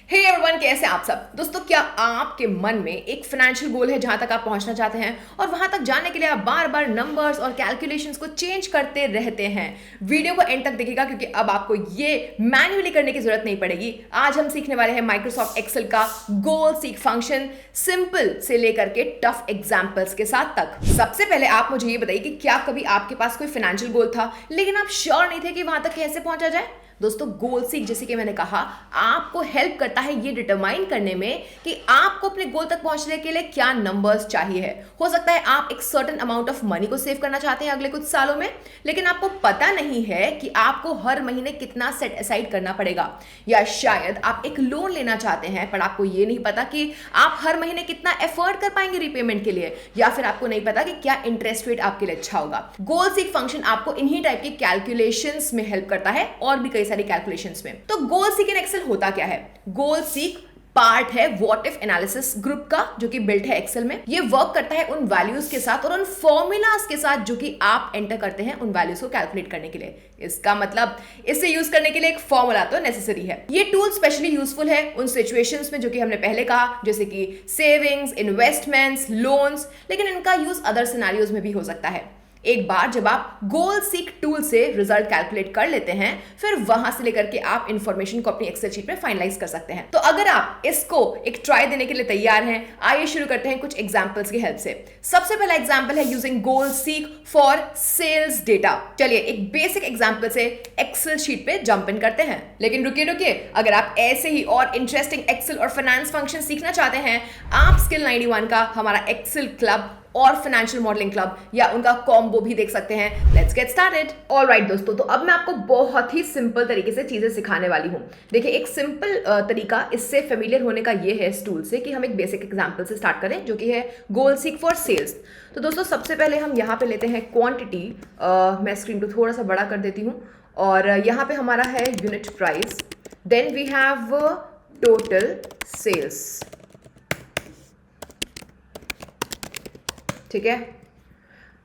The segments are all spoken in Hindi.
हे एवरीवन, कैसे आप सब दोस्तों। क्या आपके मन में एक फाइनेंशियल गोल है जहां तक आप पहुंचना चाहते हैं और वहां तक जाने के लिए आप बार बार नंबर्स और कैलकुलेशंस को चेंज करते रहते हैं? वीडियो को एंड तक देखिएगा क्योंकि अब आपको ये मैन्युअली करने की जरूरत नहीं पड़ेगी। आज हम सीखने वाले हैं माइक्रोसॉफ्ट एक्सेल का गोल सीक फंक्शन, सिंपल से लेकर के टफ एग्जाम्पल्स के साथ तक। सबसे पहले आप मुझे ये बताइए कि क्या कभी आपके पास कोई फाइनेंशियल गोल था लेकिन आप श्योर नहीं थे कि वहां तक कैसे पहुंचा जाए? दोस्तों, गोल सीक जैसे कि मैंने कहा आपको हेल्प करता है ये डिटरमाइन करने में कि आपको अपने गोल तक पहुंचने के लिए क्या नंबर्स चाहिए है। हो सकता है आप एक सर्टेन अमाउंट ऑफ मनी को सेव करना चाहते हैं अगले कुछ सालों में, लेकिन आपको पता नहीं है कि आपको हर महीने कितना सेट असाइड करना पड़ेगा। या शायद आप एक लोन लेना चाहते हैं पर आपको ये नहीं पता कि आप हर महीने कितना एफर्ट कर पाएंगे रीपेमेंट के लिए, या फिर आपको नहीं पता कि क्या इंटरेस्ट रेट आपके लिए अच्छा होगा। गोल सीक फंक्शन आपको इन्हीं टाइप की कैलकुलेशंस में हेल्प करता है और भी कई सारी कैलकुलेशंस में। तो गोल सीक इन एक्सेल होता क्या है? गोल सीक पार्ट है व्हाट इफ एनालिसिस ग्रुप का, जो कि बिल्ट है एक्सेल में। ये वर्क करता है उन वैल्यूज के साथ और उन फॉर्मूलाज के साथ जो कि आप एंटर करते हैं उन वैल्यूज को कैलकुलेट करने के लिए। इसका मतलब इसे यूज करने के लिए एक फॉर्मूला तो नेसेसरी है। ये टूल स्पेशली यूजफुल है उन सिचुएशंस में जो कि हमने पहले कहा, जैसे कि सेविंग्स, इन्वेस्टमेंट्स, लोन्स, लेकिन इनका यूज अदर सिनेरियोज में भी हो सकता है। एक बार जब आप गोल सीक टूल से रिजल्ट कैलकुलेट कर लेते हैं, फिर वहां से लेकर के आप इंफॉर्मेशन को अपनी एक्सेल शीट में फाइनलाइज कर सकते हैं। तो अगर आप इसको एक ट्राई देने के लिए तैयार हैं, आइए शुरू करते हैं कुछ एग्जांपल्स की हेल्प से। सबसे पहला एग्जांपल है using goal seek for sales data. चलिए एक बेसिक एग्जांपल से एक्सेल शीट पे जंप इन करते हैं। लेकिन रुकिए रुकिए, अगर आप ऐसे ही और इंटरेस्टिंग एक्सेल और फाइनेंस फंक्शन सीखना चाहते हैं, आप स्किल 91 का हमारा एक्सेल क्लब और फाइनेंशियल मॉडलिंग क्लब या उनका कॉम्बो भी देख सकते हैं। Let's get started. ऑलराइट दोस्तों, तो अब मैं आपको बहुत ही सिंपल तरीके से चीजें सिखाने वाली हूं। देखिए, एक सिंपल तरीका इससे फेमिलियर होने का ये है इस टूल से कि हम एक बेसिक एग्जांपल से स्टार्ट करें जो कि है गोल सीक फॉर सेल्स। तो दोस्तों, सबसे पहले हम यहाँ पे लेते हैं क्वांटिटी। मैं स्क्रीन को थोड़ा सा बड़ा कर देती हूँ और यहाँ पे हमारा है unit price, then we have total sales. ठीक है,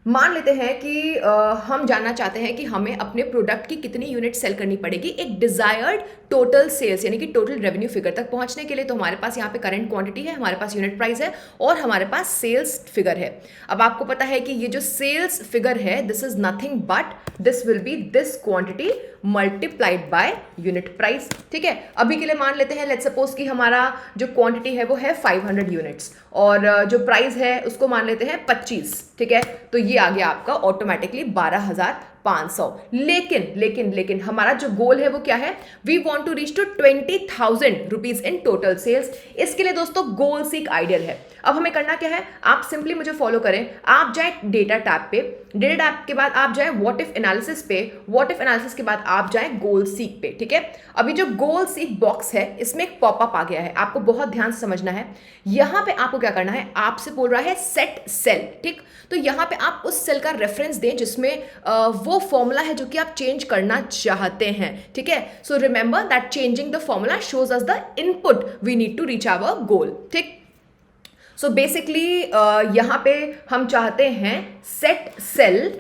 मान लेते हैं कि हम जानना चाहते हैं कि हमें अपने प्रोडक्ट की कितनी यूनिट सेल करनी पड़ेगी एक डिजायर्ड टोटल सेल्स यानी कि टोटल रेवेन्यू फिगर तक पहुंचने के लिए। तो हमारे पास यहाँ पे करंट क्वांटिटी है, हमारे पास यूनिट प्राइस है और हमारे पास सेल्स फिगर है। अब आपको पता है कि ये जो सेल्स फिगर है, this is nothing but this will be this quantity multiplied by unit price. ठीक है, अभी के लिए मान लेते हैं, लेट्स सपोज कि हमारा जो क्वांटिटी है वो है 500 यूनिट्स और जो प्राइस है उसको मान लेते हैं 25। ठीक है, तो ये आ गया आपका ऑटोमेटिकली 12,500। लेकिन हमारा जो गोल है वो क्या है? We want to reach to 20,000 rupees in total sales. इसके लिए दोस्तों गोल सीक आइडियल है। अब हमें करना क्या है? आप सिंपली मुझे फॉलो करें। आप जाए डेटा टैब पे, डेटा टैब के बाद आप जाए व्हाट इफ एनालिसिस पे, व्हाट इफ एनालिसिस के बाद आप जाए गोल सीक पे। ठीक है, अभी जो गोल सीक बॉक्स है इसमें एक पॉपअप आ गया है, आपको बहुत ध्यान से समझना है। यहां पे आपको क्या करना है? आपसे बोल रहा है सेट सेल। ठीक, तो यहां पे आप उस सेल का रेफरेंस दें जिसमें वो फॉर्मूला है जो कि आप चेंज करना चाहते हैं। ठीक है, so remember that changing the formula shows us the input we need to reach our goal. ठीक, सो बेसिकली यहां पे हम चाहते हैं set cell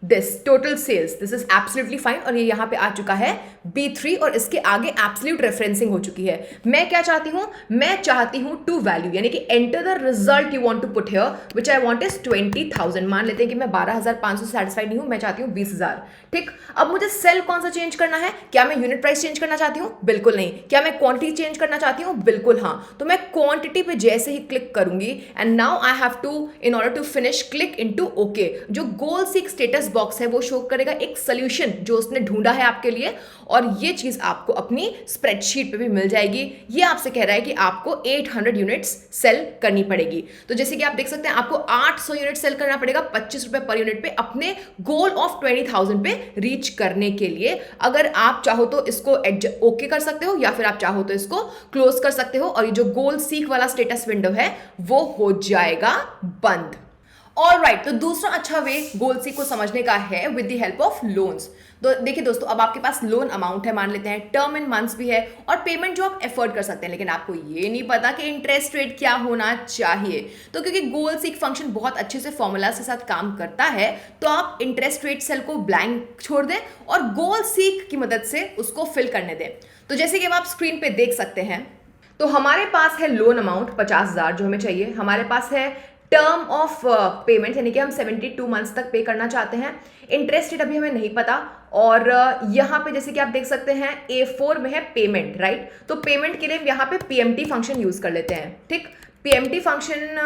this total sales, this is absolutely fine और ये यहां पे आ चुका है B3 और इसके आगे एब्सोल्यूट रेफरेंसिंग हो चुकी है। मैं क्या चाहती हूं? मैं चाहती हूं टू वैल्यू यानी कि enter the result you want to put here which I want is 20,000। मान लेते हैं कि मैं 12,500 से सेटिस्फाइड नहीं हूं, मैं चाहती हूं 20,000। ठीक, अब मुझे सेल कौन सा चेंज करना है? क्या मैं यूनिट प्राइस चेंज करना चाहती हूं? बिल्कुल नहीं। क्या मैं क्वांटिटी चेंज करना चाहती हूं? बिल्कुल हाँ। तो मैं क्वांटिटी पे जैसे ही क्लिक करूंगी and now I have to, in order to finish, click into okay. जो गोल सीक स्टेटस बॉक्स है वो शो करेगा एक सोल्यूशन जो उसने ढूंढा है आपके लिए और ये चीज आपको अपनी स्प्रेडशीट पे भी मिल जाएगी। ये आपसे कह रहा है कि आपको 800 यूनिट्स सेल करनी पड़ेगी। तो जैसे कि आप देख सकते हैं आपको 800 यूनिट सेल करना पड़ेगा 25 रुपए पर यूनिट पे अपने गोल ऑफ 20,000 पे रीच करने के लिए। अगर आप चाहो तो इसको ओके कर सकते हो या फिर आप चाहो तो इसको क्लोज कर सकते हो और ये जो गोल सीक वाला स्टेटस विंडो है वो हो जाएगा बंद। ऑलराइट, तो दूसरा अच्छा वे गोल सीक को समझने का है with the help of loans. तो देखिए दोस्तों, अब आपके पास लोन अमाउंट है, मान लेते हैं टर्म इन मंथ्स भी है और पेमेंट जो आप एफोर्ड कर सकते हैं, लेकिन आपको ये नहीं पता कि इंटरेस्ट रेट क्या होना चाहिए। तो क्योंकि गोल सीक फंक्शन बहुत अच्छे से फॉर्मूला के साथ काम करता है, तो आप इंटरेस्ट रेट सेल को ब्लैंक छोड़ दें और गोल सीक की मदद से उसको फिल करने दें। तो जैसे कि अब आप स्क्रीन पे देख सकते हैं, तो हमारे पास है लोन अमाउंट 50,000 जो हमें चाहिए, हमारे पास है टर्म ऑफ पेमेंट यानी कि हम 72 मंथ्स तक पे करना चाहते हैं, इंटरेस्ट रेट अभी हमें नहीं पता, और यहाँ पे जैसे कि आप देख सकते हैं A4 में है पेमेंट, राइट। तो पेमेंट के लिए यहाँ पे PMT फंक्शन यूज कर लेते हैं, ठीक। PMT फंक्शन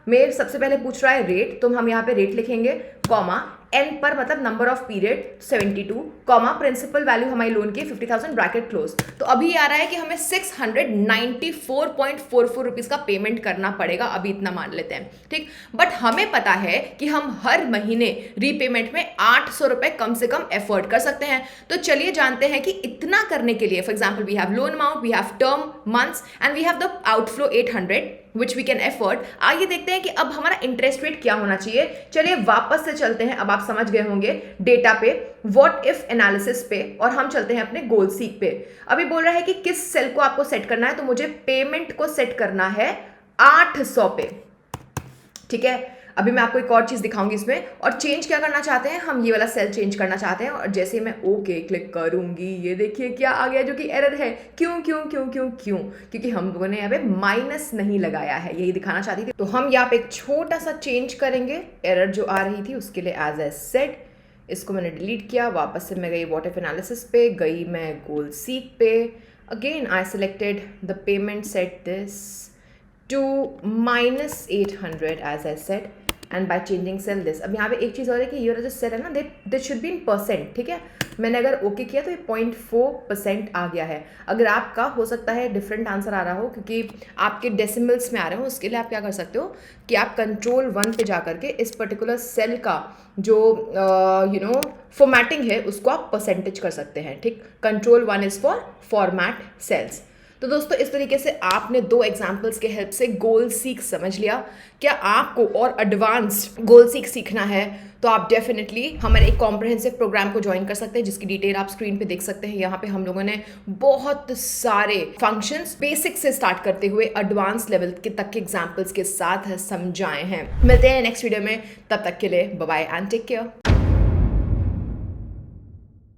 में सबसे पहले पूछ रहा है रेट, तो हम यहाँ पे रेट लिखेंगे, कॉमा एन पर मतलब number of period 72, comma principal value हमारी लोन की 50,000 ब्रैकेट क्लोज। तो अभी आ रहा है कि हमें 694.44 रुपीज का पेमेंट करना पड़ेगा, अभी इतना मान लेते हैं, ठीक। बट हमें पता है कि हम हर महीने रीपेमेंट में 800 रुपए कम से कम एफर्ट कर सकते हैं। तो चलिए जानते हैं कि इतना करने के लिए, for example we have loan amount, we have term months and we have the outflow 800 which we can afford. आइए देखते हैं कि अब हमारा इंटरेस्ट रेट क्या होना चाहिए। चलिए वापस से चलते हैं, अब आप समझ गए होंगे डेटा पे, व्हाट इफ एनालिसिस पे, और हम चलते हैं अपने गोल सीक पे। अभी बोल रहा है कि किस सेल को आपको सेट करना है, तो मुझे पेमेंट को सेट करना है 800 पे, ठीक है। अभी मैं आपको एक और चीज दिखाऊंगी इसमें, और चेंज क्या करना चाहते हैं हम, ये वाला सेल चेंज करना चाहते हैं, और जैसे मैं ओके क्लिक करूंगी ये देखिए क्या आ गया, जो कि एरर है। क्यों क्यों क्यों क्यों क्यों? क्योंकि हम लोगों ने यहाँ पे माइनस नहीं लगाया है, यही दिखाना चाहती थी। तो हम यहाँ पे एक छोटा सा चेंज करेंगे, एरर जो आ रही थी उसके लिए एज ए सेट, इसको मैंने डिलीट किया, वापस से मैं गई व्हाट इफ एनालिसिस पे, गई मैं गोल सीक पे, again I selected the payment, set this to -800 as I said and by changing cell this। अब यहाँ पे एक चीज़ और है कि ये वाला जो सेल है ना, this should be in percent, ठीक है। मैंने अगर ओके किया तो ये 0.4% आ गया है। अगर आपका हो सकता है डिफरेंट आंसर आ रहा हो क्योंकि आपके डेसिमल्स में आ रहे हो, उसके लिए आप क्या कर सकते हो कि आप Ctrl+1 पे जा करके इस पर्टिकुलर सेल का जो फॉर्मेटिंग है उसको आप परसेंटेज कर सकते हैं, ठीक। Ctrl+1 is for format cells. तो दोस्तों इस तरीके से आपने 2 एग्जाम्पल्स के हेल्प से गोल सीक समझ लिया। क्या आपको और एडवांस्ड गोल सीक सीखना है तो आप डेफिनेटली हमारे एक कॉम्प्रहेंसिव प्रोग्राम को ज्वाइन कर सकते हैं, जिसकी डिटेल आप स्क्रीन पे देख सकते हैं। यहाँ पे हम लोगों ने बहुत सारे फंक्शंस बेसिक से स्टार्ट करते हुए एडवांस लेवल के तक के एग्जाम्पल्स के साथ समझाए हैं। मिलते हैं नेक्स्ट वीडियो में, तब तक के लिए bye bye and take care.